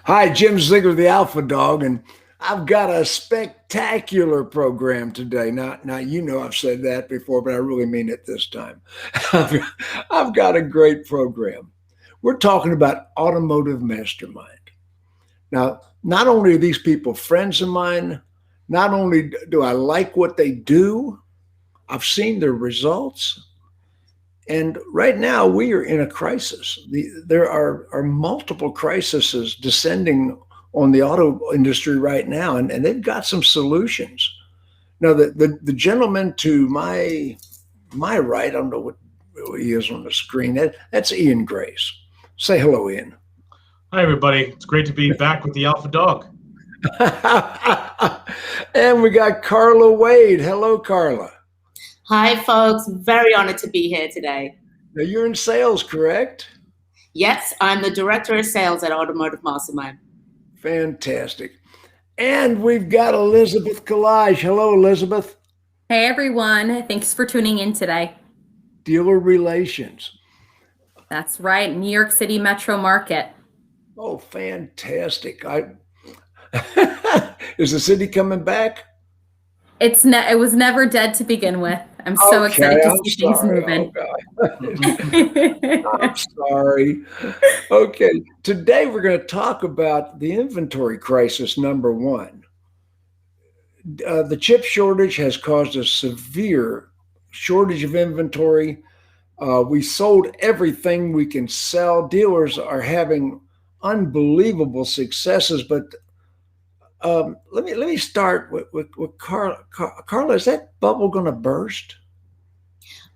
Hi, Jim Ziegler, the Alpha Dawg, and I've got a spectacular program today. Now you know I've said that before, but I really mean it this time. I've, I've got a great program. We're talking about Automotive Mastermind. Now, not only are these people friends of mine, not only do I like what they do, I've seen their results. And right now, we are in a crisis. There are multiple crises descending on the auto industry right now, and they've got some solutions. Now, the gentleman to my right, I don't know what he is on the screen. That's Ian Grace. Say hello, Ian. Hi, everybody. It's great to be back with the Alpha Dawg. And we got Carla Wade. Hello, Carla. Hi, folks. Very honored to be here today. Now, you're in sales, correct? Yes, I'm the Director of Sales at Automotive Mastermind. Fantastic. And we've got Elizabeth Kalaj. Hello, Elizabeth. Hey, everyone. Thanks for tuning in today. Dealer relations. That's right. New York City metro market. Oh, fantastic. Is the city coming back? It was never dead to begin with. I'm so excited to see things moving. I'm sorry. Okay. Today we're going to talk about the inventory crisis, number one. The chip shortage has caused a severe shortage of inventory. We sold everything we can sell. Dealers are having unbelievable successes, but let me start with Carla. Carla, is that bubble going to burst?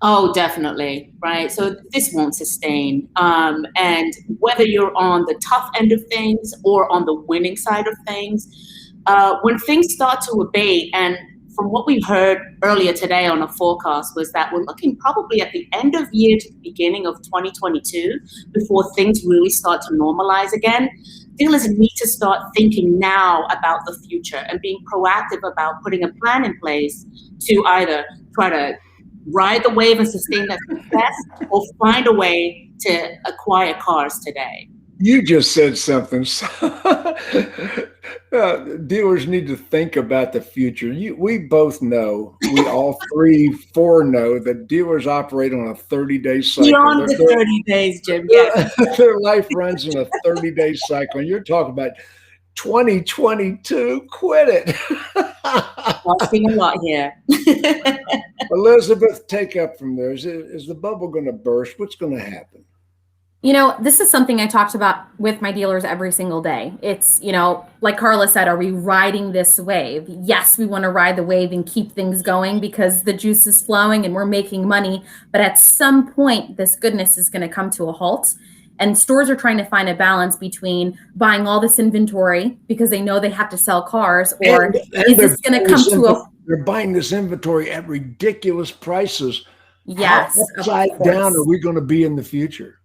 Oh, definitely. Right. So this won't sustain. And whether you're on the tough end of things or on the winning side of things, when things start to abate, and from what we heard earlier today on a forecast was that we're looking probably at the end of year to the beginning of 2022 before things really start to normalize again. Dealers need to start thinking now about the future and being proactive about putting a plan in place to either try to ride the wave and sustain that success or find a way to acquire cars today. You just said something. Dealers need to think about the future. We both know, we all four know that dealers operate on a 30-day cycle. Beyond the 30 days, Jim. Yes. Their life runs in a 30-day cycle. And you're talking about 2022. Quit it. I've seen a lot here. Elizabeth, take up from there. Is the bubble going to burst? What's going to happen? You know, this is something I talked about with my dealers every single day. It's, like Carla said, are we riding this wave? Yes, we want to ride the wave and keep things going because the juice is flowing and we're making money. But at some point, this goodness is going to come to a halt. And stores are trying to find a balance between buying all this inventory because they know they have to sell cars, or is this going to come to a... They're buying this inventory at ridiculous prices. Yes. How upside down are we going to be in the future?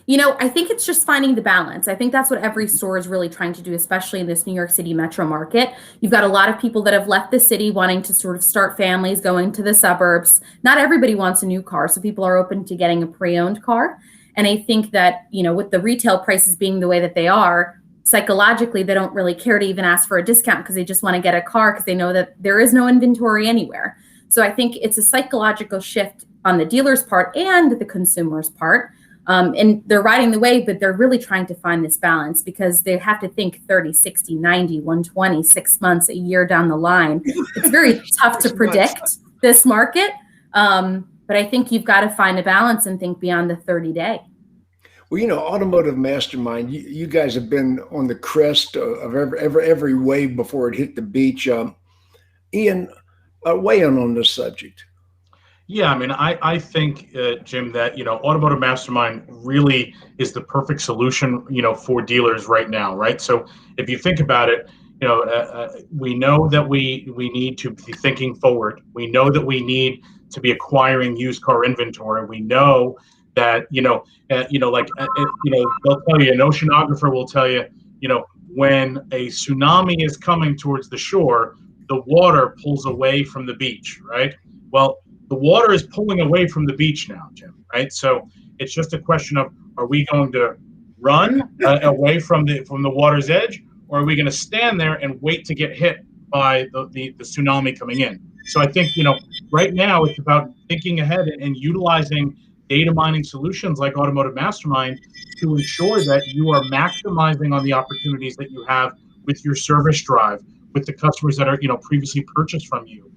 I think it's just finding the balance. I think that's what every store is really trying to do, especially in this New York City metro market. You've got a lot of people that have left the city wanting to sort of start families, going to the suburbs. Not everybody wants a new car, so people are open to getting a pre-owned car. And I think that, with the retail prices being the way that they are, psychologically, they don't really care to even ask for a discount because they just want to get a car because they know that there is no inventory anywhere. So I think it's a psychological shift on the dealer's part and the consumer's part. And they're riding the wave, but they're really trying to find this balance because they have to think 30, 60, 90, 120, 6 months, a year down the line. It's very tough to predict this market. But I think you've got to find a balance and think beyond the 30-day. Well, Automotive Mastermind, you guys have been on the crest of every wave before it hit the beach. Ian, weigh in on this subject. Yeah, I mean, I think, Jim, that, Automotive Mastermind really is the perfect solution, for dealers right now, right? So if you think about it, we know that we need to be thinking forward. We know that we need to be acquiring used car inventory. We know that, they'll tell you, an oceanographer will tell you, when a tsunami is coming towards the shore, the water pulls away from the beach, right? Well, the water is pulling away from the beach now, Jim, right? So it's just a question of, are we going to run away from the water's edge, or are we going to stand there and wait to get hit by the tsunami coming in? So I think, right now it's about thinking ahead and utilizing data mining solutions like Automotive Mastermind to ensure that you are maximizing on the opportunities that you have with your service drive, with the customers that are, previously purchased from you,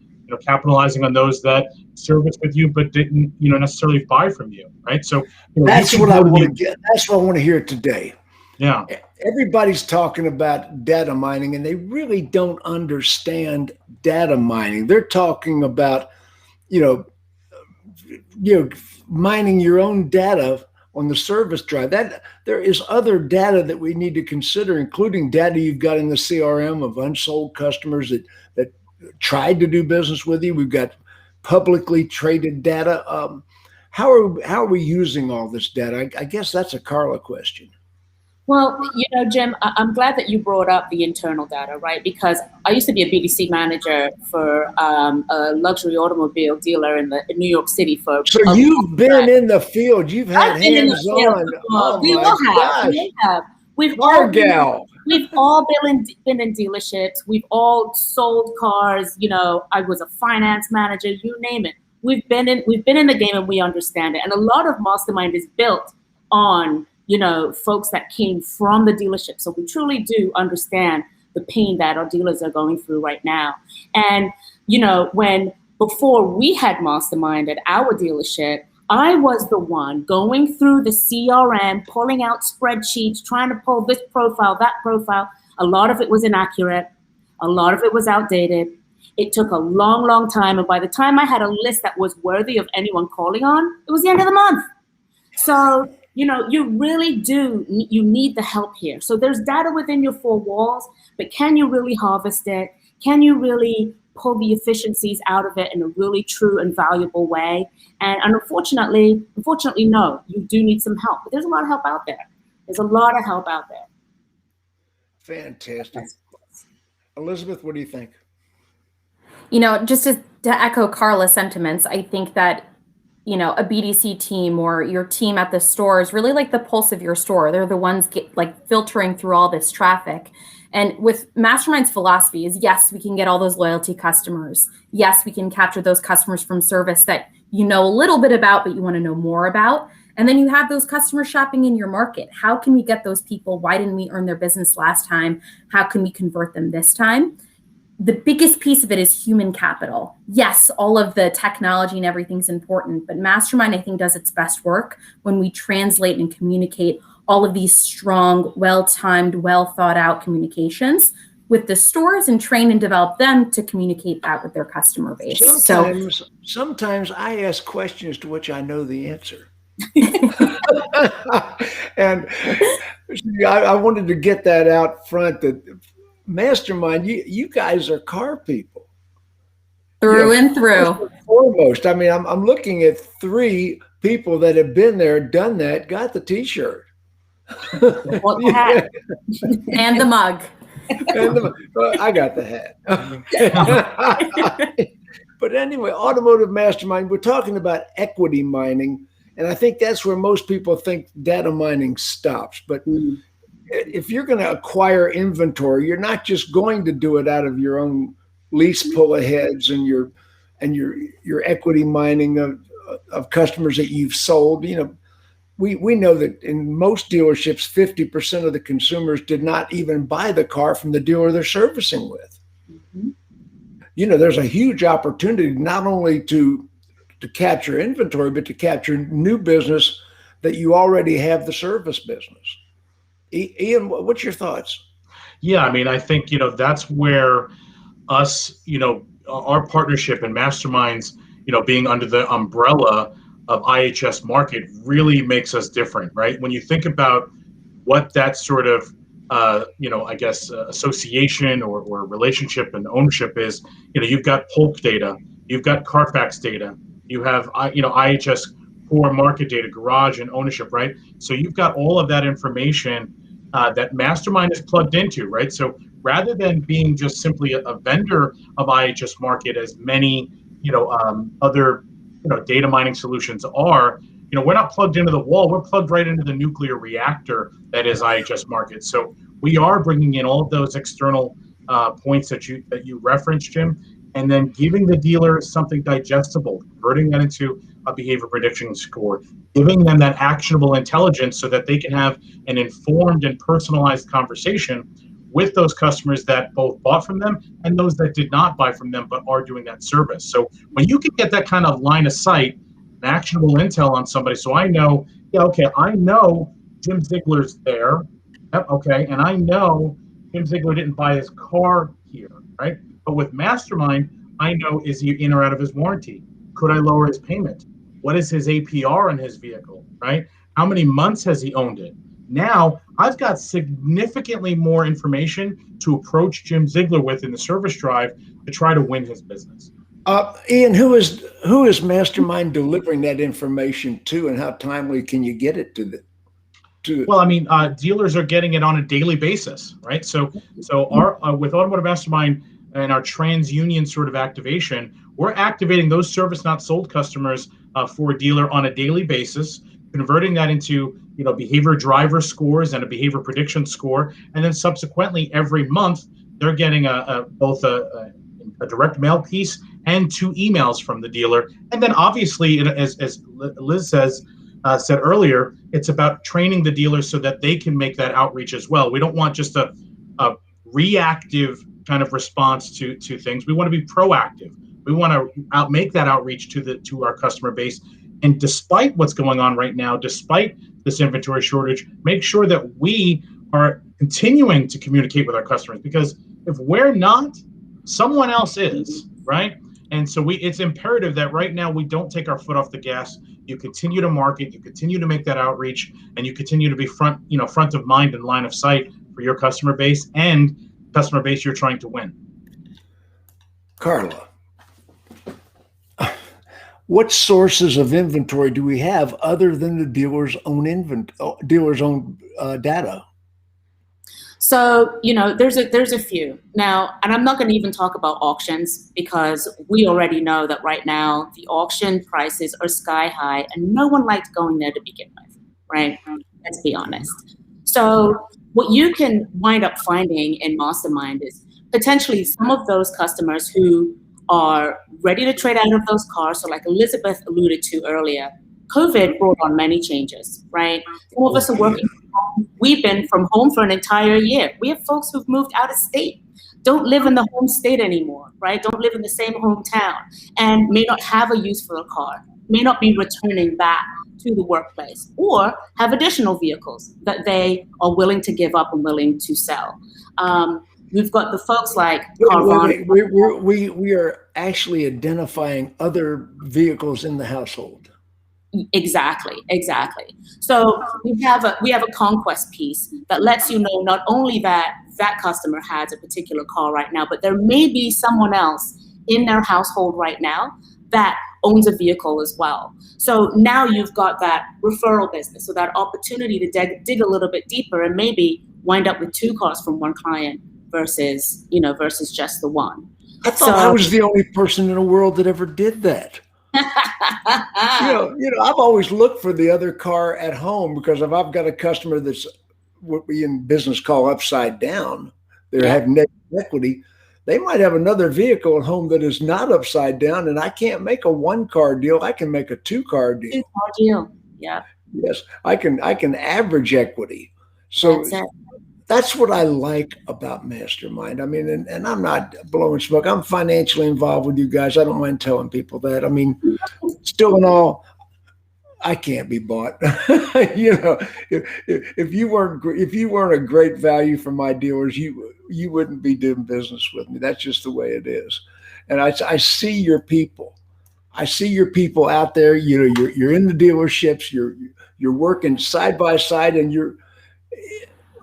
capitalizing on those that service with you but didn't, necessarily buy from you, right? So that's what I want to get. That's what I want to hear today. Yeah. Everybody's talking about data mining, and they really don't understand data mining. They're talking about, mining your own data on the service drive. That there is other data that we need to consider, including data you've got in the CRM of unsold customers that tried to do business with you. We've got publicly traded data. How are we using all this data? I guess that's a Carla question. Well, Jim, I'm glad that you brought up the internal data, right? Because I used to be a BDC manager for a luxury automobile dealer in New York City for. So you've been in the field. You've had hands-on. Oh we my all gosh. have. We've all been in dealerships. We've all sold cars. I was a finance manager. You name it. We've been in the game, and we understand it. And a lot of Mastermind is built on folks that came from the dealership. So we truly do understand the pain that our dealers are going through right now. And, before we had Mastermind at our dealership, I was the one going through the CRM, pulling out spreadsheets, trying to pull this profile, that profile. A lot of it was inaccurate. A lot of it was outdated. It took a long, long time. And by the time I had a list that was worthy of anyone calling on, it was the end of the month. So, you really you need the help here. So there's data within your four walls, but can you really harvest it? Can you really pull the efficiencies out of it in a really true and valuable way? And unfortunately, no, you do need some help. But there's a lot of help out there. Fantastic. Elizabeth, what do you think? Just to echo Carla's sentiments, I think that a BDC team or your team at the store is really like the pulse of your store. They're the ones filtering through all this traffic. And with Mastermind's philosophy is, yes, we can get all those loyalty customers. Yes, we can capture those customers from service that a little bit about, but you want to know more about. And then you have those customers shopping in your market. How can we get those people? Why didn't we earn their business last time? How can we convert them this time? The biggest piece of it is human capital. Yes, all of the technology and everything's important, but Mastermind, I think, does its best work when we translate and communicate all of these strong, well-timed, well-thought-out communications with the stores and train and develop them to communicate that with their customer base. Sometimes I ask questions to which I know the answer. And I wanted to get that out front that Mastermind, you guys are car people. Through and through. Foremost. I mean, I'm looking at 3 people that have been there, done that, got the T-shirt. And the mug. I got the hat. But anyway, Automotive Mastermind, we're talking about equity mining. And I think that's where most people think data mining stops. But if you're going to acquire inventory, you're not just going to do it out of your own lease pull aheads and your equity mining of customers that you've sold. We know that in most dealerships, 50% of the consumers did not even buy the car from the dealer they're servicing with. Mm-hmm. There's a huge opportunity not only to capture inventory, but to capture new business that you already have the service business. Ian, what's your thoughts? Yeah, I mean, I think, that's where us, our partnership and Masterminds, being under the umbrella of IHS Markit really makes us different, right? When you think about what that sort of, association or relationship and ownership is, you've got Polk data, you've got Carfax data, you have, IHS core market data, garage and ownership, right? So you've got all of that information that Mastermind is plugged into, right? So rather than being just simply a vendor of IHS Markit, as many, other, data mining solutions are, we're not plugged into the wall. We're plugged right into the nuclear reactor that is IHS Markit. So we are bringing in all of those external points that you referenced, Jim, and then giving the dealer something digestible, converting that into a behavior prediction score, giving them that actionable intelligence so that they can have an informed and personalized conversation with those customers that both bought from them and those that did not buy from them but are doing that service. So when you can get that kind of line of sight, an actionable intel on somebody, so I know, I know Jim Ziegler's there, okay, and I know Jim Ziegler didn't buy his car here, right? But with Mastermind, I know, is he in or out of his warranty? Could I lower his payment? What is his APR on his vehicle, right? How many months has he owned it? Now, I've got significantly more information to approach Jim Ziegler with in the service drive to try to win his business. Ian, who is Mastermind delivering that information to, and how timely can you get it to the? Well, I mean, dealers are getting it on a daily basis, right? So our with Automotive Mastermind and our TransUnion sort of activation, we're activating those service not sold customers for a dealer on a daily basis, converting that into behavior driver scores and a behavior prediction score, and then subsequently every month they're getting both a direct mail piece and 2 emails from the dealer, and then obviously, as Liz said earlier, it's about training the dealers so that they can make that outreach as well. We don't want just a reactive kind of response to things. We want to be proactive. We want to make that outreach to our customer base. And despite what's going on right now, despite this inventory shortage, make sure that we are continuing to communicate with our customers, because if we're not, someone else is, right? And so it's imperative that right now we don't take our foot off the gas. You continue to market, you continue to make that outreach, and you continue to be front of mind and line of sight for your customer base and customer base you're trying to win. Carla, what sources of inventory do we have other than the dealer's own data? So, there's a few now, and I'm not going to even talk about auctions, because we already know that right now the auction prices are sky high and no one likes going there to begin with, right? Let's be honest. So what you can wind up finding in Mastermind is potentially some of those customers who are ready to trade out of those cars. So like Elizabeth alluded to earlier, COVID brought on many changes, right? Some of us are working from home. We've been from home for an entire year. We have folks who've moved out of state, don't live in the home state anymore, right? Don't live in the same hometown, and may not have a use for a car, may not be returning back to the workplace, or have additional vehicles that they are willing to give up and willing to sell. We've got the folks like Carla. We are actually identifying other vehicles in the household. Exactly. So we have a conquest piece that lets you know not only that customer has a particular car right now, but there may be someone else in their household right now that owns a vehicle as well. So now you've got that referral business, so that opportunity to dig a little bit deeper and maybe wind up with 2 cars from one client versus just the one. I thought I was the only person in the world that ever did that. I've always looked for the other car at home, because if I've got a customer that's what we in business call upside down, they have negative equity, they might have another vehicle at home that is not upside down, and I can't make a 1-car deal. I can make a 2-car deal. 2-car deal. Yeah. Yes, I can average equity. So that's what I like about Mastermind. I mean, and I'm not blowing smoke. I'm financially involved with you guys. I don't mind telling people that. I mean, still in all, I can't be bought. If you weren't a great value for my dealers, you wouldn't be doing business with me. That's just the way it is. And I see your people. I see your people out there. You're in the dealerships. You're working side by side, and you're,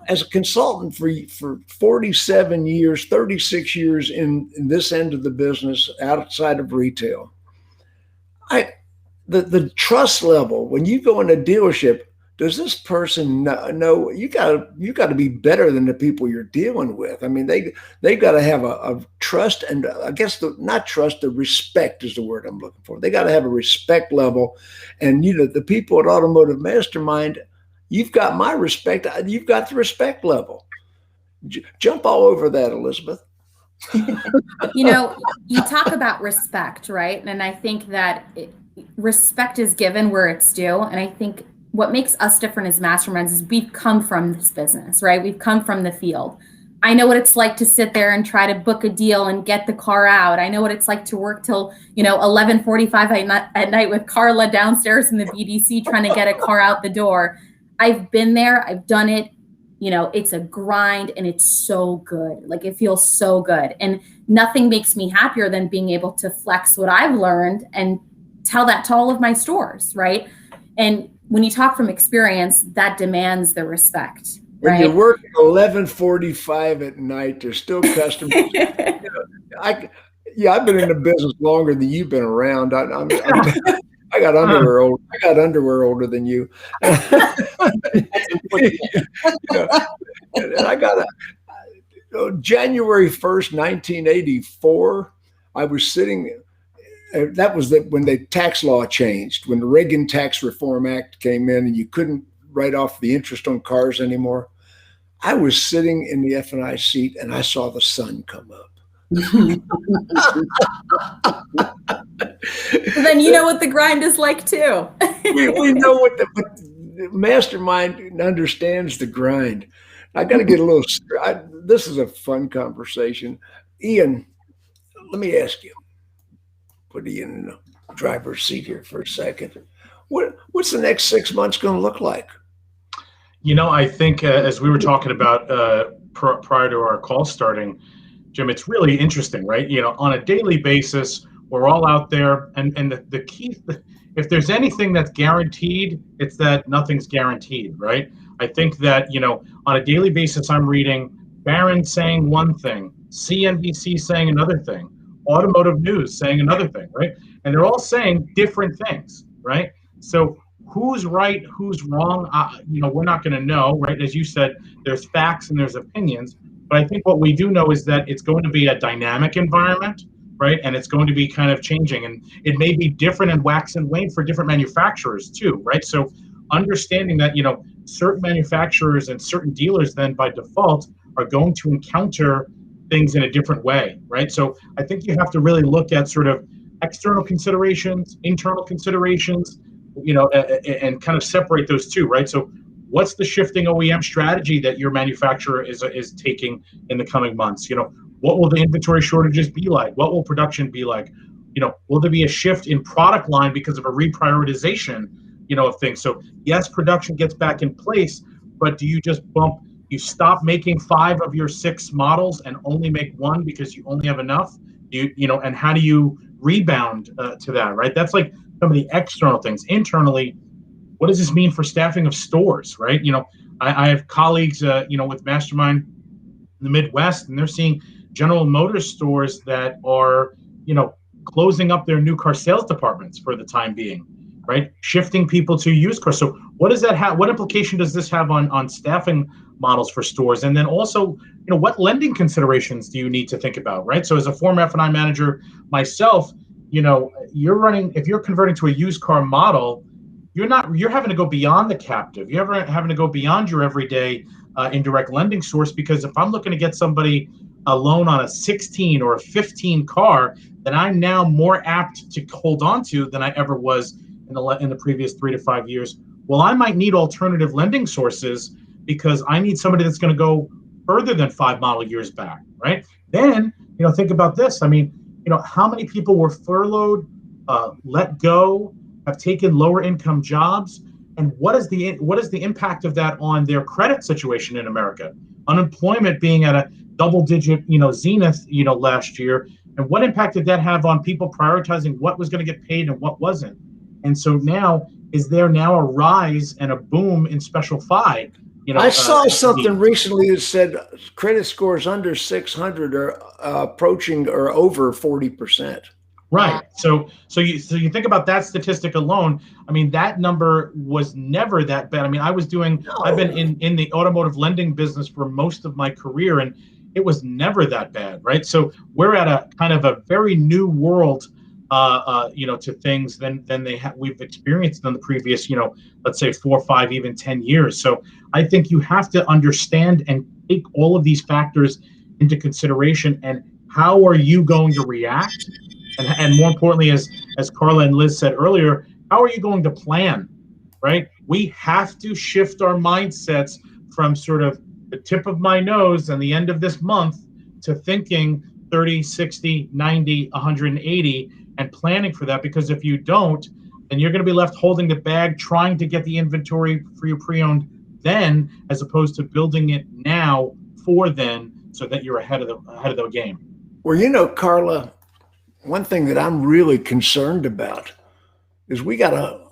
as a consultant for 47 years, 36 years in this end of the business outside of retail, the trust level, when you go in a dealership, does this person know you got to be better than the people you're dealing with? I mean, they've got to have a trust, and I guess not trust, the respect is the word I'm looking for. They got to have a respect level, and the people at Automotive Mastermind, you've got my respect. You've got the respect level. Jump all over that, Elizabeth. You talk about respect, right? And I think that respect is given where it's due, and I think what makes us different as masterminds is we've come from this business, right? We've come from the field. I know what it's like to sit there and try to book a deal and get the car out. I know what it's like to work till 11:45 at night with Carla downstairs in the BDC trying to get a car out the door. I've been there. I've done it. It's a grind, and it's so good. Like, it feels so good. And nothing makes me happier than being able to flex what I've learned and tell that to all of my stores, right? And when you talk from experience, that demands the respect. When right? you work 11:45 at night, there's still customers. I've been in the business longer than you've been around. I got underwear old. I got underwear older than you. And I got January 1st, 1984. I was sitting. That was when the tax law changed, when the Reagan Tax Reform Act came in, and you couldn't write off the interest on cars anymore. I was sitting in the F&I seat, and I saw the sun come up. Then you know what the grind is like too. we know what the mastermind understands the grind. I got to get a little. This is a fun conversation, Ian. Let me ask you. Put Ian in the driver's seat here for a second. What's the next 6 months going to look like? I think as we were talking about prior to our call starting, Jim, it's really interesting, right? On a daily basis, we're all out there, and the key, if there's anything that's guaranteed, it's that nothing's guaranteed, right? I think that, on a daily basis, I'm reading Barron saying one thing, CNBC saying another thing, Automotive News saying another thing, right? And they're all saying different things, right? So who's right, who's wrong, we're not going to know, right? As you said, there's facts and there's opinions, but I think what we do know is that it's going to be a dynamic environment, right? And it's going to be kind of changing, and it may be different and wax and wane for different manufacturers too, right? So understanding that, certain manufacturers and certain dealers then by default are going to encounter things in a different way, right? So I think you have to really look at sort of external considerations, internal considerations, and kind of separate those two, right? So what's the shifting OEM strategy that your manufacturer is taking in the coming months? What will the inventory shortages be like? What will production be like? Will there be a shift in product line because of a reprioritization, of things? So yes, production gets back in place, but do you just you stop making 5 of your 6 models and only make 1 because you only have enough? And how do you rebound to that, right? That's like some of the external things. Internally, what does this mean for staffing of stores, right? I have colleagues, with Mastermind in the Midwest, and they're seeing General Motors stores that are, closing up their new car sales departments for the time being, right? Shifting people to used cars. So what does that have? What implication does this have on staffing models for stores? And then also, what lending considerations do you need to think about, right? So as a former F&I manager myself, if you're converting to a used car model, you're having to go beyond the captive. You're having to go beyond your everyday indirect lending source, because if I'm looking to get somebody a loan on a 16 or a 15 car, then I'm now more apt to hold on to than I ever was in the previous 3 to 5 years. Well, I might need alternative lending sources because I need somebody that's going to go further than 5 model years back, right? Then, think about this. I mean, how many people were furloughed, let go, have taken lower income jobs, and what is the impact of that on their credit situation in America? Unemployment being at a double-digit, zenith, last year, and what impact did that have on people prioritizing what was going to get paid and what wasn't? And so now, is there now a rise and a boom in Special FI? I saw something recently that said credit scores under 600 are approaching or over 40%. Right. So you think about that statistic alone. I mean, that number was never that bad. I mean, I've been in the automotive lending business for most of my career, and it was never that bad, right? So we're at a kind of a very new world, to things than we've experienced in the previous, let's say 4, 5, even 10 years. So I think you have to understand and take all of these factors into consideration, and how are you going to react? And more importantly, as Carla and Liz said earlier, how are you going to plan, right? We have to shift our mindsets from sort of the tip of my nose and the end of this month to thinking 30, 60, 90, 180 and planning for that. Because if you don't, then you're going to be left holding the bag, trying to get the inventory for your pre-owned then, as opposed to building it now for then, so that you're ahead of the game. Well, Carla, one thing that I'm really concerned about is we got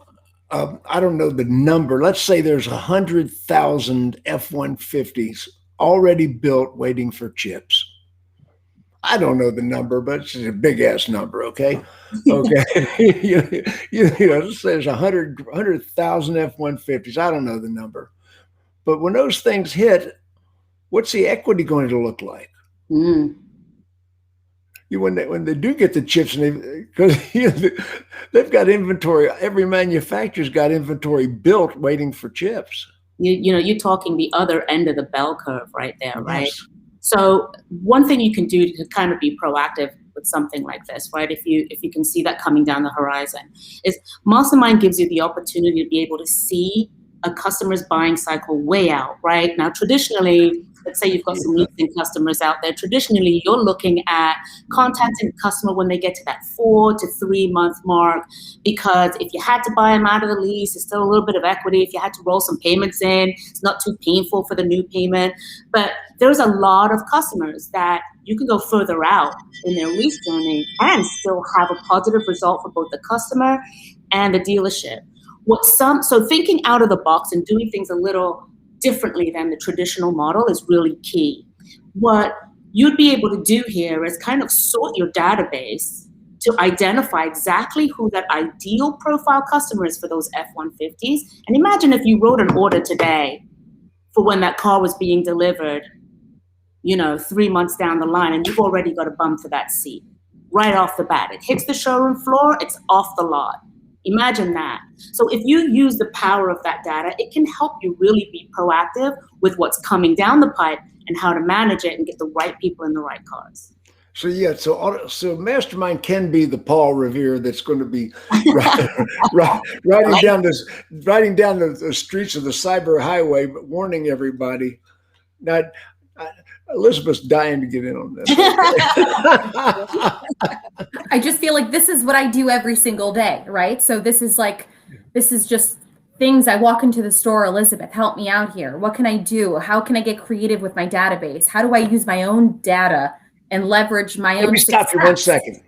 I don't know the number. Let's say there's 100,000 F-150s already built waiting for chips. I don't know the number, but it's a big ass number. Okay. Okay. Let's say there's 100,000 F-150s. I don't know the number, but when those things hit, what's the equity going to look like? When they do get the chips, because they've got inventory. Every manufacturer's got inventory built, waiting for chips. You're talking the other end of the bell curve right there, right? Yes. So one thing you can do to kind of be proactive with something like this, right? If you can see that coming down the horizon, is Mastermind gives you the opportunity to be able to see a customer's buying cycle way out, right? Now, traditionally, let's say you've got some leasing customers out there. Traditionally, you're looking at contacting the customer when they get to that 4 to 3 month mark, because if you had to buy them out of the lease, it's still a little bit of equity. If you had to roll some payments in, it's not too painful for the new payment. But there's a lot of customers that you can go further out in their lease journey and still have a positive result for both the customer and the dealership. So thinking out of the box and doing things a little differently than the traditional model is really key. What you'd be able to do here is kind of sort your database to identify exactly who that ideal profile customer is for those F-150s. And imagine if you wrote an order today for when that car was being delivered, 3 months down the line, and you've already got a bum for that seat right off the bat. It hits the showroom floor, it's off the lot. Imagine that. So if you use the power of that data, it can help you really be proactive with what's coming down the pipe and how to manage it and get the right people in the right cars. So Mastermind can be the Paul Revere that's going to be riding down the streets of the cyber highway, but warning everybody. Now, Elizabeth's dying to get in on this. I just feel like this is what I do every single day, right? So this is just things. I walk into the store, Elizabeth, help me out here. What can I do? How can I get creative with my database? How do I use my own data and leverage my own Let me stop you success? 1 second.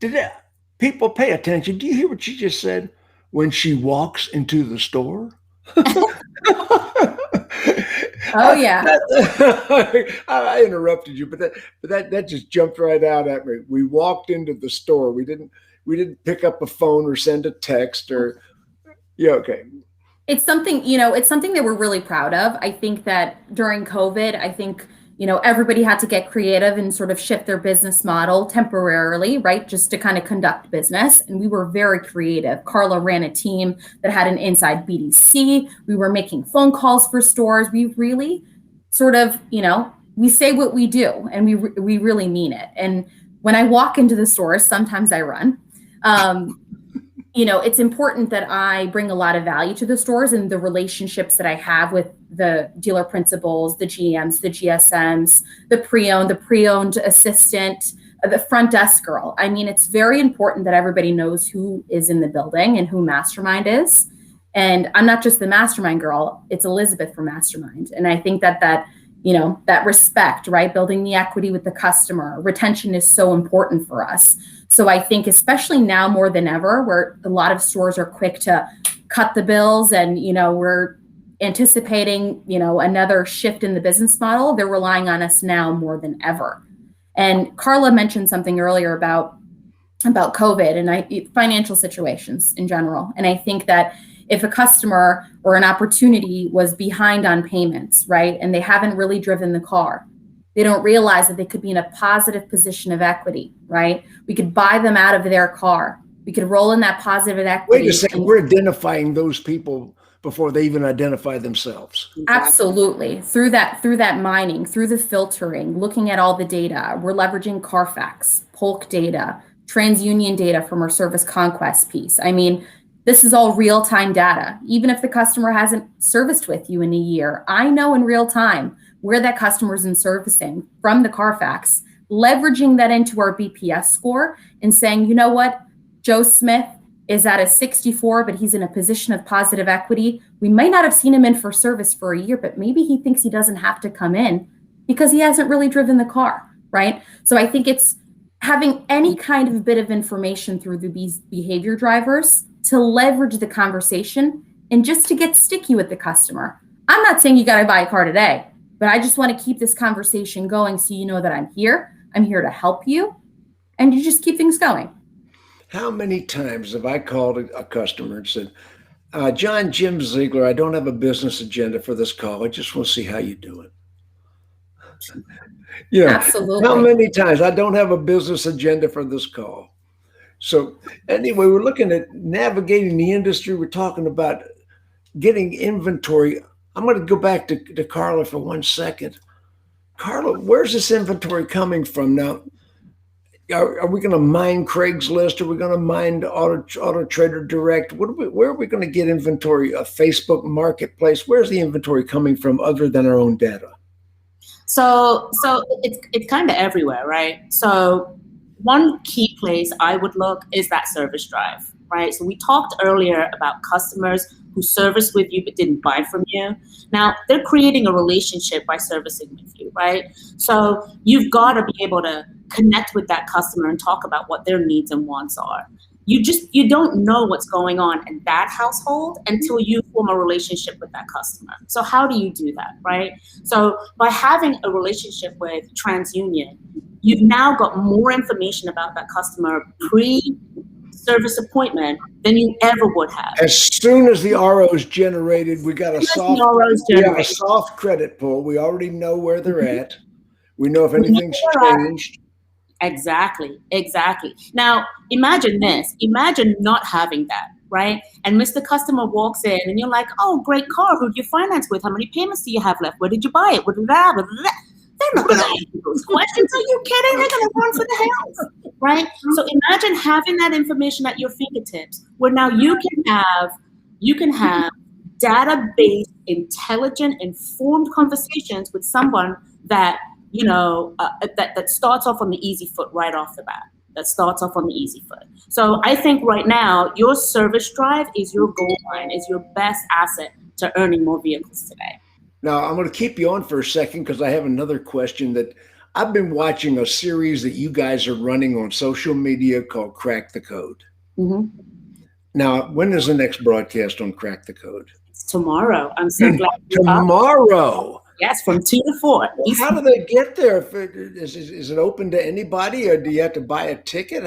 Did people pay attention? Do you hear what she just said? When she walks into the store? Oh yeah. I interrupted you, but that just jumped right out at me. We walked into the store. We didn't pick up a phone or send a text or okay. It's something that we're really proud of. I think that during COVID, everybody had to get creative and sort of shift their business model temporarily, right? Just to kind of conduct business. And we were very creative. Carla ran a team that had an inside BDC. We were making phone calls for stores. We really sort of, we say what we do and we really mean it. And when I walk into the stores, sometimes I run. It's important that I bring a lot of value to the stores and the relationships that I have with the dealer principals, the GMs, the GSMs, the pre-owned assistant, the front desk girl. I mean, it's very important that everybody knows who is in the building and who Mastermind is. And I'm not just the Mastermind girl, it's Elizabeth from Mastermind. And I think that respect, right? Building the equity with the customer, retention is so important for us. So I think especially now more than ever, where a lot of stores are quick to cut the bills and, we're anticipating, another shift in the business model, they're relying on us now more than ever. And Carla mentioned something earlier about, about COVID and financial situations in general. And I think that if a customer or an opportunity was behind on payments, right, and they haven't really driven the car, they don't realize that they could be in a positive position of equity, right? We could buy them out of their car. We could roll in that positive equity. Wait a second, we're identifying those people before they even identify themselves. Absolutely. Through that mining, through the filtering, looking at all the data, we're leveraging Carfax, Polk data, TransUnion data from our Service Conquest piece. I mean, this is all real-time data. Even if the customer hasn't serviced with you in a year, I know in real time where that customer's in servicing from the Carfax, leveraging that into our BPS score and saying, you know what, Joe Smith is at a 64, but he's in a position of positive equity. We might not have seen him in for service for a year, but maybe he thinks he doesn't have to come in because he hasn't really driven the car, right? So I think it's having any kind of bit of information through these behavior drivers to leverage the conversation and just to get sticky with the customer. I'm not saying you got to buy a car today, but I just want to keep this conversation going so you know that I'm here. I'm here to help you, and you just keep things going. How many times have I called a customer and said, Jim Ziegler, I don't have a business agenda for this call. I just want to see how you do it. Absolutely. How many times? I don't have a business agenda for this call. So anyway, we're looking at navigating the industry. We're talking about getting inventory. I'm going to go back to Carla for 1 second. Carla, where's this inventory coming from now? Are we going to mine Craigslist? Are we going to mine Auto Trader Direct? Where are we going to get inventory? A Facebook Marketplace? Where's the inventory coming from other than our own data? So it's kind of everywhere, right? So one key place I would look is that service drive, right? So we talked earlier about customers who serviced with you but didn't buy from you. Now they're creating a relationship by servicing with you, right? So you've got to be able to connect with that customer and talk about what their needs and wants are. You don't know what's going on in that household until you form a relationship with that customer. So how do you do that, right? So by having a relationship with TransUnion, you've now got more information about that customer pre-service appointment than you ever would have. As soon as the RO is generated, we got a soft credit pull. We already know where they're at. We know if anything's changed. Exactly. Now, imagine this. Imagine not having that, right? And Mr. Customer walks in and you're like, oh, great car. Who do you finance with? How many payments do you have left? Where did you buy it? They're not going to ask you those questions. Are you kidding? They're going to run for the hills, right? So imagine having that information at your fingertips where now you can have data-based, intelligent, informed conversations with someone that that starts off on the easy foot right off the bat. So I think right now, your service drive is your gold mine, is your best asset to earning more vehicles today. Now, I'm going to keep you on for a second because I have another question that I've been watching a series that you guys are running on social media called Crack the Code. Mm-hmm. Now, when is the next broadcast on Crack the Code? It's tomorrow. I'm so glad. Tomorrow. Yes, from 2 to 4. How do they get there? Is it open to anybody, or do you have to buy a ticket?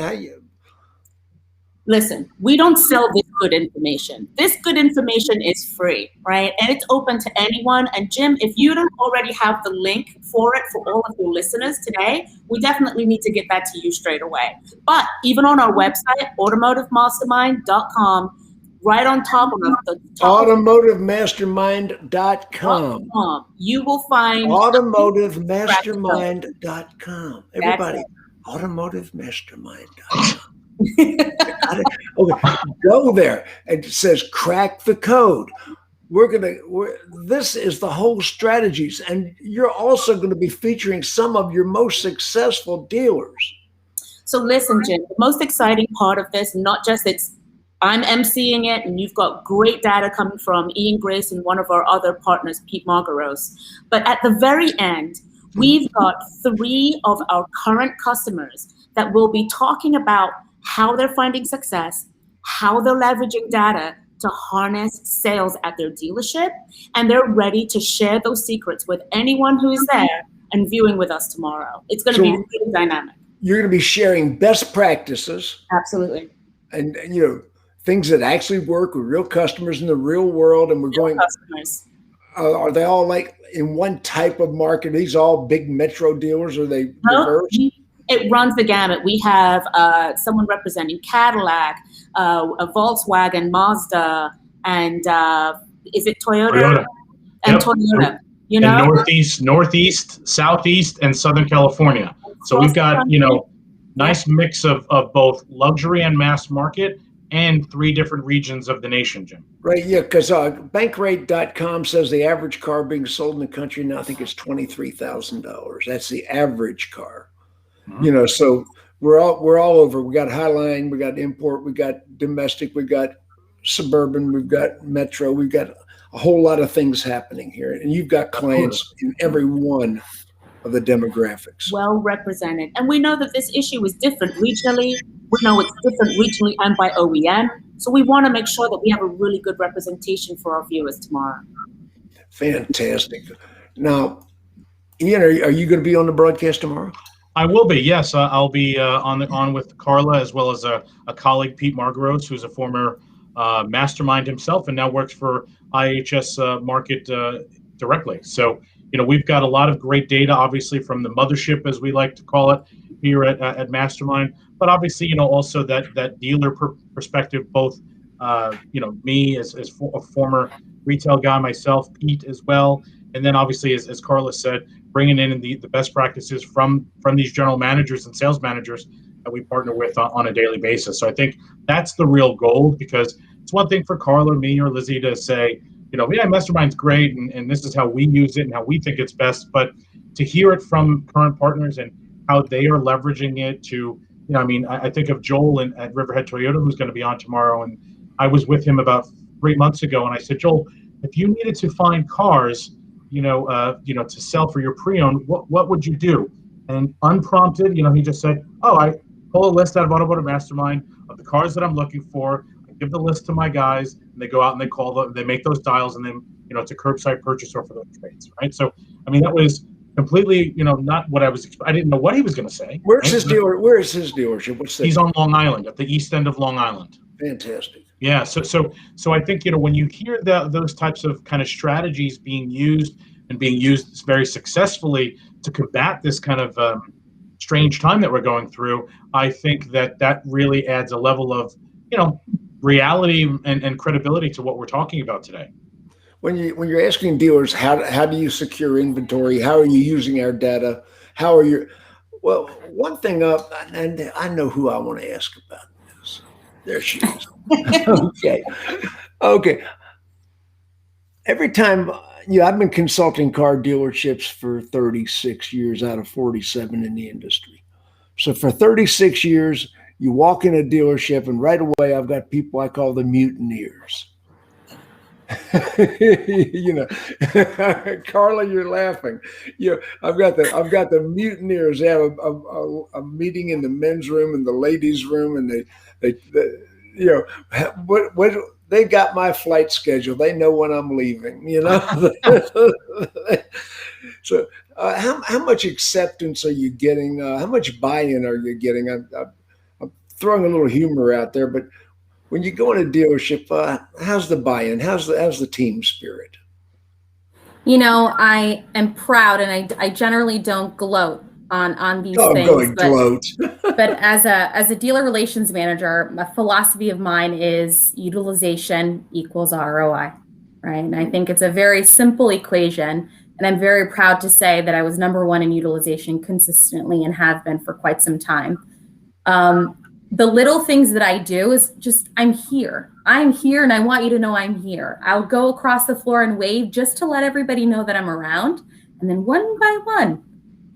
Listen, we don't sell this good information. This good information is free, right? And it's open to anyone. And Jim, if you don't already have the link for it for all of your listeners today, we definitely need to get that to you straight away. But even on our website, automotiveMastermind.com, right on top of the automotiveMastermind.com. You will find automotiveMastermind.com. Everybody, automotiveMastermind.com. Okay, go there. It says crack the code. This is the whole strategies, and you're also going to be featuring some of your most successful dealers. So listen, Jim, the most exciting part of this, not just I'm emceeing it, and you've got great data coming from Ian Grace and one of our other partners, Pete Margaros. But at the very end, we've got 3 of our current customers that will be talking about how they're finding success, how they're leveraging data to harness sales at their dealership, and they're ready to share those secrets with anyone who is there and viewing with us tomorrow. It's going to be really dynamic. you're going to be sharing best practices. Absolutely. And things that actually work with real customers in the real world. And we're going, customers. Are they all like in one type of market? Are these all big metro dealers? Are they diverse? It runs the gamut. We have someone representing Cadillac, a Volkswagen, Mazda, and is it Toyota? And Toyota. And Northeast, Southeast, and Southern California. So we've got, nice mix of both luxury and mass market and 3 different regions of the nation, Jim. Right, yeah, because Bankrate.com says the average car being sold in the country now, I think it's $23,000. That's the average car. Mm-hmm. So we're all over. We got Highline, we got import, we got domestic, we got suburban, we've got metro, we've got a whole lot of things happening here. And you've got clients in every one of the demographics. Well represented. And we know that this issue is different regionally. We know it's different regionally and by OEM. So we want to make sure that we have a really good representation for our viewers tomorrow. Fantastic. Now, Ian, are you going to be on the broadcast tomorrow? I will be, yes. I'll be on with Carla, as well as a colleague, Pete Margaros, who's a former mastermind himself and now works for IHS Market directly. So, we've got a lot of great data, obviously, from the mothership, as we like to call it, here at Mastermind. But obviously, also that dealer perspective, both, me as a former retail guy myself, Pete as well. And then obviously, as Carla said, bringing in the best practices from these general managers and sales managers that we partner with on a daily basis. So I think that's the real goal, because it's one thing for Carla, me, or Lizzie to say, Mastermind's great, and this is how we use it and how we think it's best. But to hear it from current partners and how they are leveraging it to, I think of Joel at Riverhead Toyota, who's going to be on tomorrow. And I was with him about 3 months ago, and I said, Joel, if you needed to find cars, to sell for your pre-owned, what would you do? And unprompted, he just said, I pull a list out of Automotive Mastermind of the cars that I'm looking for. I give the list to my guys, and they go out and they call them, they make those dials, and then, it's a curbside purchase or for those trades, right? So, that was completely, not what I was expecting. I didn't know what he was going to say. Where's his dealer? Where is his dealership? He's on Long Island, at the east end of Long Island. Fantastic. Yeah. So I think, when you hear those types of kind of strategies being used very successfly to combat this kind of strange time that we're going through, I think that really adds a level of, reality and credibility to what we're talking about today. When you're asking dealers, how do you secure inventory? How are you using our data? Well, one thing up, and I know who I want to ask about this. There she is. Okay. Every time, I've been consulting car dealerships for 36 years out of 47 in the industry. So for 36 years, you walk in a dealership, and right away, I've got people I call the mutineers. Carla, you're laughing. I've got the mutineers. They have a meeting in the men's room and the ladies' room, and they got my flight schedule. They know when I'm leaving. So, how much acceptance are you getting? How much buy-in are you getting? I'm throwing a little humor out there, but when you go in a dealership, how's the buy-in? How's the team spirit? I am proud, and I generally don't gloat on these things. But as a dealer relations manager, a philosophy of mine is utilization equals ROI, right? And I think it's a very simple equation, and I'm very proud to say that I was #1 in utilization consistently and have been for quite some time. The little things that I do is just, I'm here, and I want you to know I'm here. I'll go across the floor and wave just to let everybody know that I'm around. And then one by one,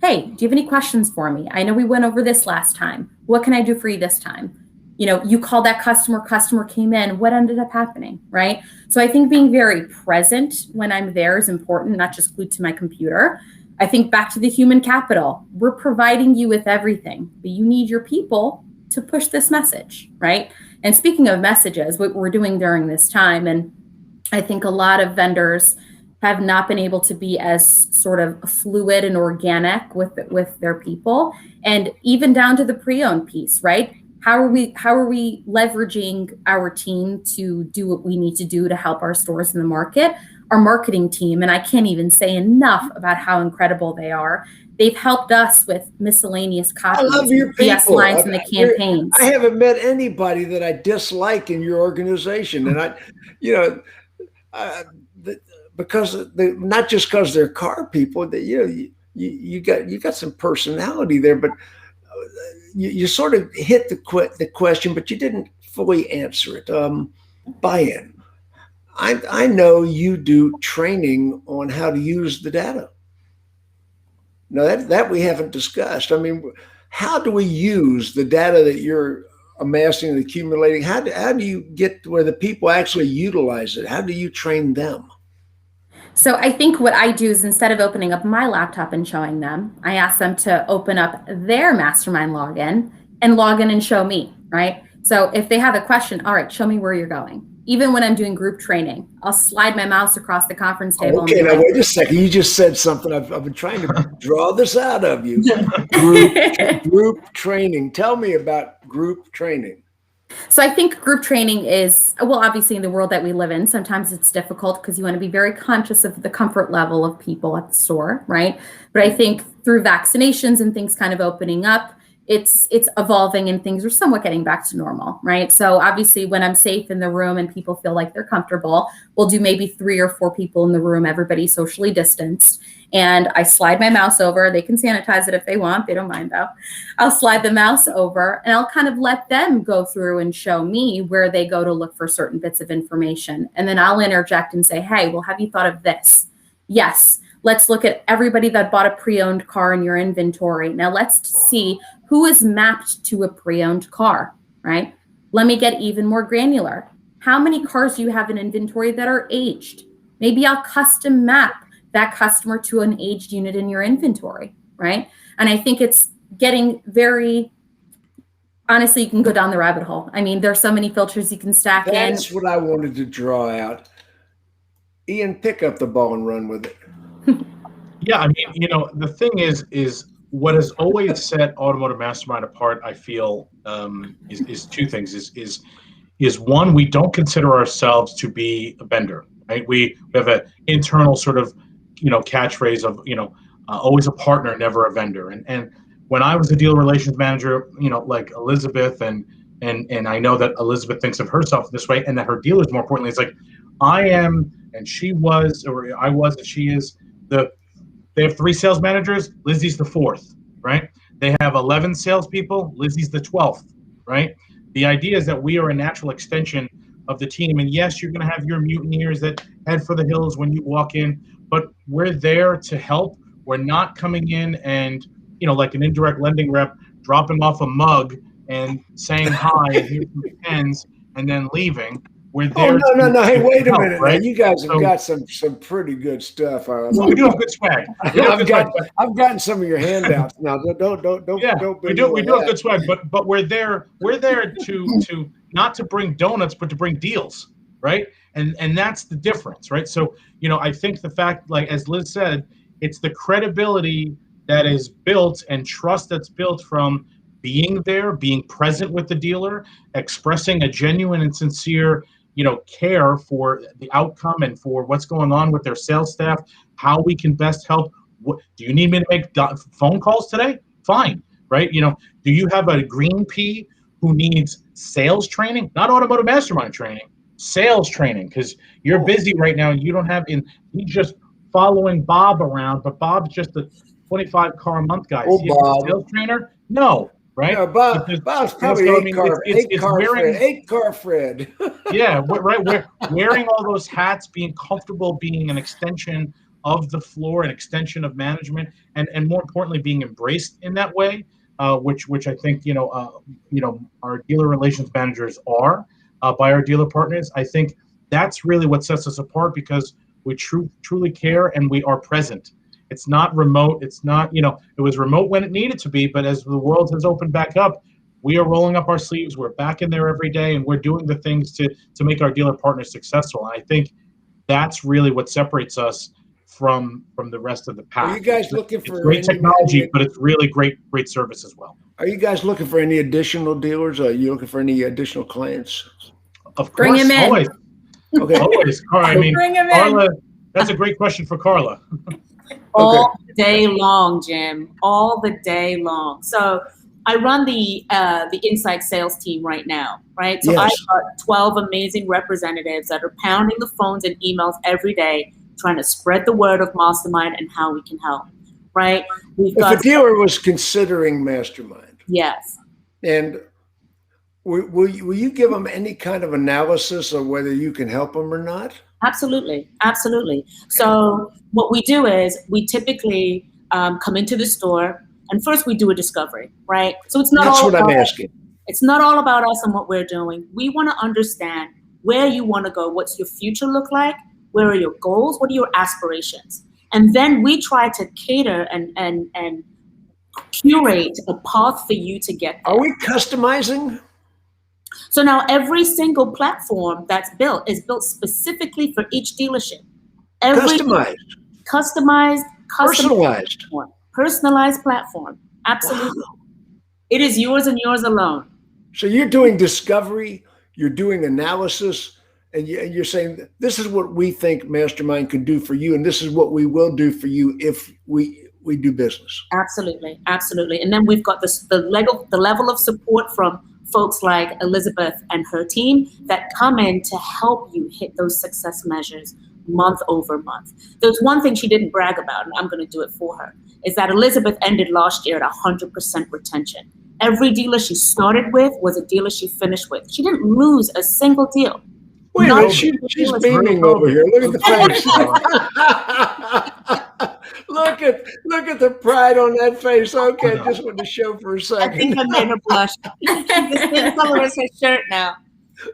hey, do you have any questions for me? I know we went over this last time. What can I do for you this time? You called that customer came in. What ended up happening, right? So I think being very present when I'm there is important, not just glued to my computer. I think back to the human capital. We're providing you with everything, but you need your people to push this message, right? And speaking of messages, what we're doing during this time, and I think a lot of vendors have not been able to be as sort of fluid and organic with their people, and even down to the pre-owned piece, right? How are we leveraging our team to do what we need to do to help our stores in the market? Our marketing team, and I can't even say enough about how incredible they are. They've helped us with miscellaneous copies, I love your PS people. lines, and the campaigns. I haven't met anybody that I dislike in your organization, and not just because they're car people. That you got some personality there, but you sort of hit the question, but you didn't fully answer it. Buy-in. I know you do training on how to use the data. Now that we haven't discussed. I mean, how do we use the data that you're amassing and accumulating? How do you get to where the people actually utilize it? How do you train them? So I think what I do is, instead of opening up my laptop and showing them, I ask them to open up their Mastermind login and log in and show me, right? So if they have a question, all right, show me where you're going. Even when I'm doing group training, I'll slide my mouse across the conference table. Okay, now wait a second. You just said something. I've been trying to draw this out of you. Group training. Tell me about group training. So I think group training is, well, obviously in the world that we live in, sometimes it's difficult because you want to be very conscious of the comfort level of people at the store, right? But I think through vaccinations and things kind of opening up, it's evolving and things are somewhat getting back to normal, right? So obviously when I'm safe in the room and people feel like they're comfortable, we'll do maybe 3 or 4 people in the room, everybody socially distanced. And I slide my mouse over. They can sanitize it if they want. They don't mind though. I'll slide the mouse over and I'll kind of let them go through and show me where they go to look for certain bits of information. And then I'll interject and say, hey, well, have you thought of this? Yes. Let's look at everybody that bought a pre-owned car in your inventory. Now let's see who is mapped to a pre-owned car, right? Let me get even more granular. How many cars do you have in inventory that are aged? Maybe I'll custom map that customer to an aged unit in your inventory, right? And I think it's getting very, honestly, you can go down the rabbit hole. I mean, there's so many filters you can stack in. That's what I wanted to draw out. Ian, pick up the ball and run with it. Yeah, I mean, the thing is what has always set Automotive Mastermind apart, I feel, is 2 things. Is one, we don't consider ourselves to be a vendor, right? We have an internal sort of, catchphrase of, always a partner, never a vendor. And when I was a dealer relations manager, like Elizabeth, and I know that Elizabeth thinks of herself this way, and that her dealers, more importantly, it's like I am, and she was, or I was, and she is they have 3 sales managers, Lizzie's the 4th, right? They have 11 salespeople, Lizzie's the 12th, right? The idea is that we are a natural extension of the team. And yes, you're going to have your mutineers that head for the hills when you walk in, but we're there to help. We're not coming in and, like an indirect lending rep, dropping off a mug and saying hi and here's some pens and then leaving. We're there. Oh, no. Hey, wait a minute. Right? Now, you guys have got some pretty good stuff. We do have good swag. I've gotten some of your handouts now. Don't. Yeah, we do have good swag, but we're there. We're there to not to bring donuts, but to bring deals, right? And that's the difference, right? So I think the fact, like as Liz said, it's the credibility that is built and trust that's built from being there, being present with the dealer, expressing a genuine and sincere care for the outcome and for what's going on with their sales staff, how we can best help. Do you need me to make phone calls today? Fine, right? Do you have a green pea who needs sales training? Not Automotive Mastermind training, sales training, because you're busy right now and you don't have he's just following Bob around, but Bob's just a 25 car a month guy. Oh, Bob. Sales trainer? No. Right? Yeah, Bob's probably eight car Fred. Yeah, right. We're wearing all those hats, being comfortable, being an extension of the floor, an extension of management, and more importantly, being embraced in that way, which I think our dealer relations managers are by our dealer partners. I think that's really what sets us apart, because we truly care and we are present. It's not remote. It's not, it was remote when it needed to be, but as the world has opened back up, we are rolling up our sleeves. We're back in there every day, and we're doing the things to make our dealer partners successful. And I think that's really what separates us from the rest of the pack. Are you guys looking for great technology, but it's really great service as well. Are you guys looking for any additional dealers? Are you looking for any additional clients? Of Bring course, him in. always. Okay. Always. I mean, Bring him in. Carla, that's a great question for Carla. All day long, Jim. All the day long. So I run the inside sales team right now, right? So Yes. I've got 12 amazing representatives that are pounding the phones and emails every day, trying to spread the word of Mastermind and how we can help, right? We've If a dealer was considering Mastermind, yes. and will you give them any kind of analysis of whether you can help them or not? Absolutely. Absolutely. So what we do is we typically come into the store, and first we do a discovery, right? So it's not That's all what I'm about, asking. it's not all about us and what we're doing. We want to understand where you want to go. What's your future look like? Where are your goals? What are your aspirations? And then we try to cater and curate a path for you to get there. Are we customizing? So now every single platform that's built is built specifically for each dealership. Every Customized, customized, personalized. personalized platform. Absolutely. Wow. It is yours and yours alone. So you're doing discovery, you're doing analysis, and you're saying, this is what we think Mastermind can do for you, and this is what we will do for you if we do business. Absolutely. Absolutely. And then we've got the level of support from folks like Elizabeth and her team that come in to help you hit those success measures month over month. There's one thing she didn't brag about, and I'm going to do it for her, is that Elizabeth ended last year at 100% retention. Every dealer she started with was a dealer she finished with. She didn't lose a single deal. Wait a minute, she's beaming over here. Look at the face. look at the pride on that face. Okay, just wanted to show for a I second. think I made her blush. The same color as her shirt now.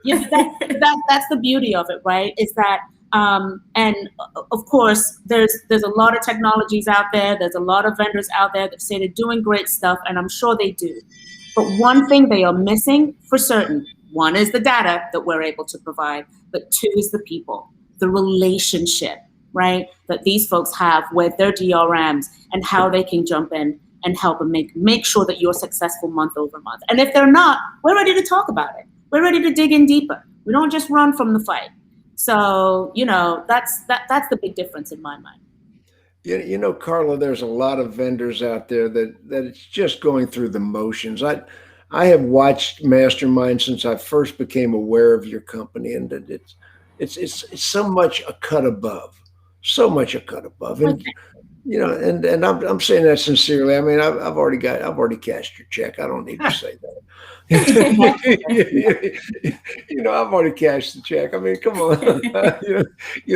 Yeah, that's the beauty of it, right? Is that and of course there's a lot of technologies out there. There's a lot of vendors out there that say they're doing great stuff, and I'm sure they do. But one thing they are missing for certain, one is the data that we're able to provide, but two is the people, the relationship, right? That these folks have with their DRMs and how they can jump in and help and make sure that you're successful month over month. And if they're not, we're ready to talk about it. We're ready to dig in deeper. We don't just run from the fight. So, that's the big difference in my mind. Carla, there's a lot of vendors out there that it's just going through the motions. I have watched Mastermind since I first became aware of your company, and it's so much a cut above, and and I'm saying that sincerely. I mean, I've already cashed your check. I don't need to say that. I've already cashed the check. I mean, come on.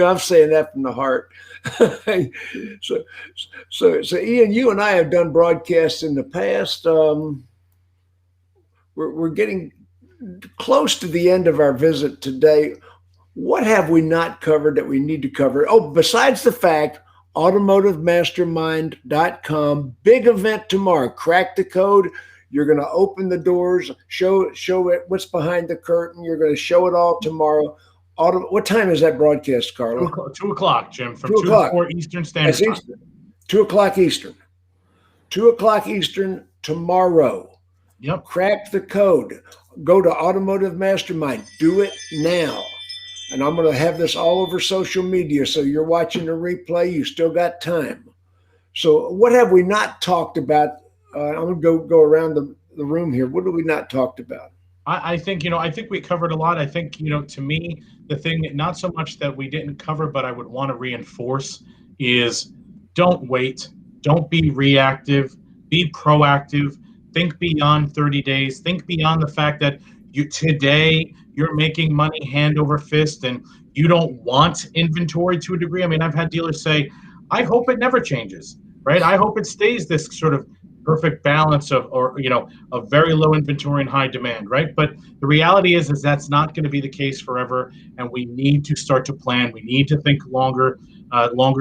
I'm saying that from the heart. So Ian, you and I have done broadcasts in the past. We're getting close to the end of our visit today. What have we not covered that we need to cover? Oh, besides the fact, automotivemastermind.com, big event tomorrow. Crack the code. You're going to open the doors, show it what's behind the curtain. You're going to show it all tomorrow. What time is that broadcast, Carla? 2 o'clock, Jim, from 2 to 4 Eastern Standard Time. 2 o'clock Eastern. 2 o'clock Eastern tomorrow. Yep. Crack the code. Go to Automotive Mastermind. Do it now. And I'm going to have this all over social media. So you're watching the replay. You still got time. So what have we not talked about? I'm going to go around the room here. What have we not talked about? I think we covered a lot. I think, to me, the thing, not so much that we didn't cover, but I would want to reinforce is don't wait. Don't be reactive. Be proactive. Think beyond 30 days. Think beyond the fact that today you're making money hand over fist and you don't want inventory to a degree. I mean, I've had dealers say, I hope it never changes, right? I hope it stays this sort of perfect balance of very low inventory and high demand, right? But the reality is that's not going to be the case forever, and we need to start to plan. We need to think longer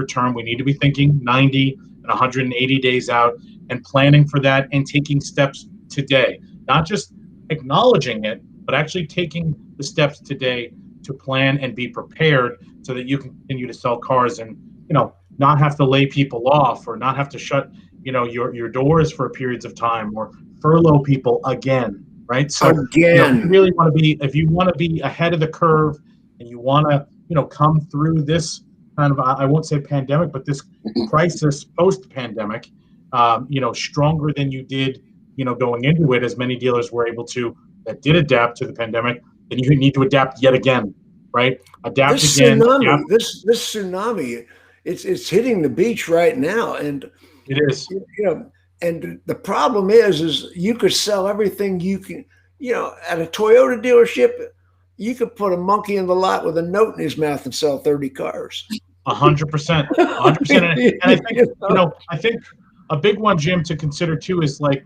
term. We need to be thinking 90 and 180 days out and planning for that and taking steps today, not just acknowledging it, but actually taking the steps today to plan and be prepared so that you can continue to sell cars and, not have to lay people off or not have to shut, your doors for periods of time or furlough people again, right? So, Again. if you really want to be, if you want to be ahead of the curve and you want to, come through this kind of, I won't say pandemic, but this crisis post-pandemic, stronger than you did, going into it, as many dealers were able to that did adapt to the pandemic, then you need to adapt yet again, right? Adapt This again. tsunami, this tsunami, it's hitting the beach right now, and It is. And the problem is you could sell everything you can, at a Toyota dealership, you could put a monkey in the lot with a note in his mouth and sell 30 cars. 100%, 100%. And I think a big one, Jim, to consider too is like,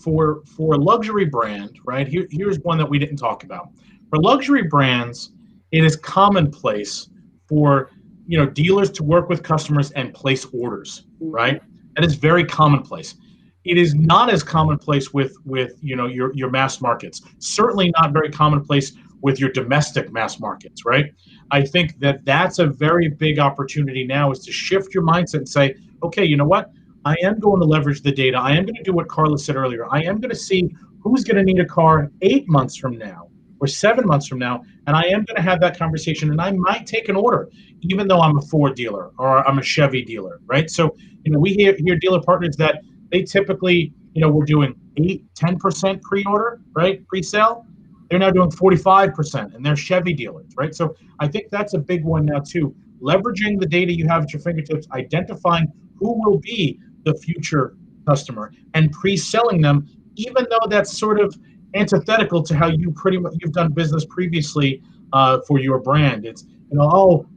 for a luxury brand, right? Here's one that we didn't talk about. For luxury brands, it is commonplace for dealers to work with customers and place orders, right? That is very commonplace. It is not as commonplace with your mass markets. Certainly not very commonplace with your domestic mass markets, right? I think that's a very big opportunity now, is to shift your mindset and say, okay, you know what? I am going to leverage the data. I am going to do what Carla said earlier. I am going to see who's going to need a car 8 months from now or 7 months from now, and I am going to have that conversation, and I might take an order, even though I'm a Ford dealer or I'm a Chevy dealer, right? So, we hear dealer partners that they typically, we're doing 8-10% pre-order, right? Pre-sale. They're now doing 45%, and they're Chevy dealers, right? So I think that's a big one now too. Leveraging the data you have at your fingertips, identifying who will be the future customer, and pre-selling them, even though that's sort of antithetical to how you've done business previously for your brand. It's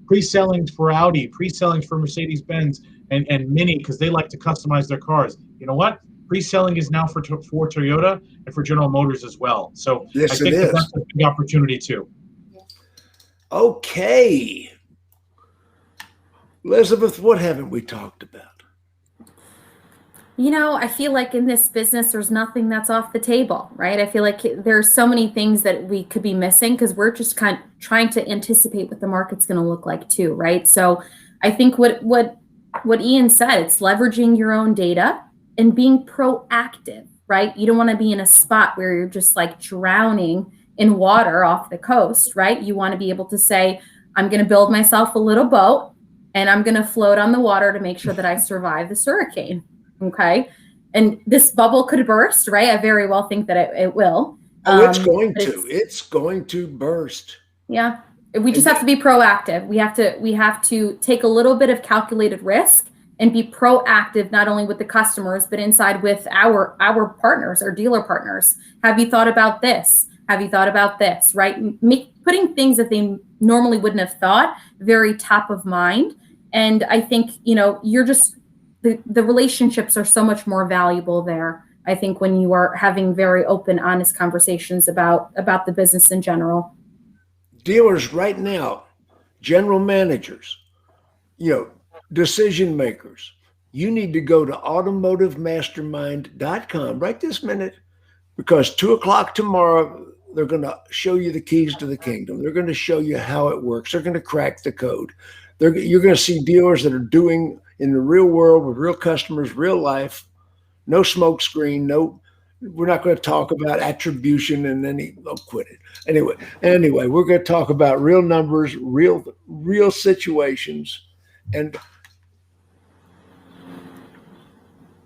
pre-selling for Audi, pre-selling for Mercedes-Benz and Mini, because they like to customize their cars. You know what? Pre-selling is now for Toyota and for General Motors as well. So yes, I think that's a big opportunity too. Okay. Elizabeth, what haven't we talked about? I feel like in this business, there's nothing that's off the table, right? I feel like there's so many things that we could be missing because we're just kind of trying to anticipate what the market's going to look like too, right? So I think what Ian said, it's leveraging your own data and being proactive, right? You don't want to be in a spot where you're just like drowning in water off the coast, right? You want to be able to say, I'm going to build myself a little boat and I'm going to float on the water to make sure that I survive this hurricane. Okay. And this bubble could burst, right? I very well think that it will. It's going to. It's going to burst. Yeah. We just have to be proactive. We have to take a little bit of calculated risk and be proactive, not only with the customers, but inside with our partners, our dealer partners. Have you thought about this? Have you thought about this, right? Putting things that they normally wouldn't have thought very top of mind. And I think, you're just, the relationships are so much more valuable there, I think, when you are having very open, honest conversations about the business in general. Dealers right now, general managers, decision makers, you need to go to automotiveMastermind.com right this minute, because 2:00 tomorrow, they're going to show you the keys to the kingdom. They're going to show you how it works. They're going to crack the code. You're going to see dealers that are doing in the real world with real customers, real life, no smoke screen, we're not going to talk about attribution and quit it. Anyway, we're going to talk about real numbers, real situations. And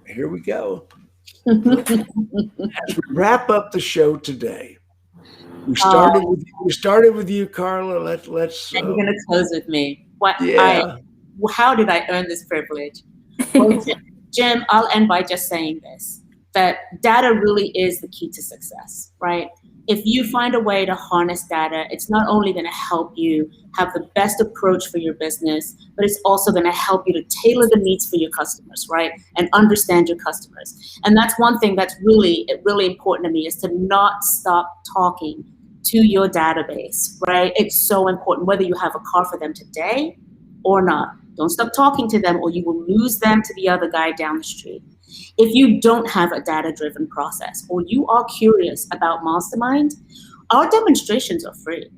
here we go. As we wrap up the show today, we started with you, Carla. Let's. And you're going to close with me. Yeah. How did I earn this privilege? Well, Jim, I'll end by just saying this, that data really is the key to success, right? If you find a way to harness data, it's not only going to help you have the best approach for your business, but it's also going to help you to tailor the needs for your customers, right? And understand your customers. And that's one thing that's really important to me, is to not stop talking to your database, right? It's so important, whether you have a car for them today or not. Don't stop talking to them, or you will lose them to the other guy down the street. If you don't have a data-driven process, or you are curious about Mastermind, our demonstrations are free.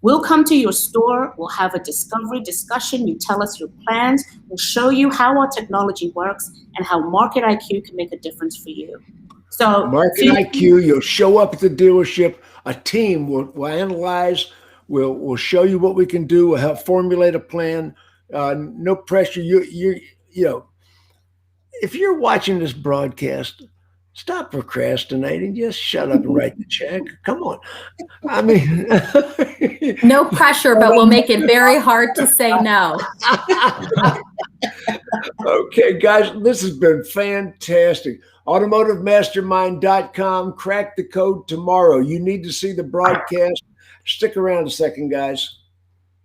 We'll come to your store. We'll have a discovery discussion. You tell us your plans. We'll show you how our technology works and how Market IQ can make a difference for you. So Market IQ, you'll show up at the dealership. A team will analyze. We'll show you what we can do. We'll help formulate a plan. No pressure. You know, if you're watching this broadcast, stop procrastinating. Just shut up and write the check. Come on. I mean, no pressure, but we'll make it very hard to say no. Okay, guys, this has been fantastic. automotiveMastermind.com. Crack the code tomorrow. You need to see the broadcast. Stick around a second, guys.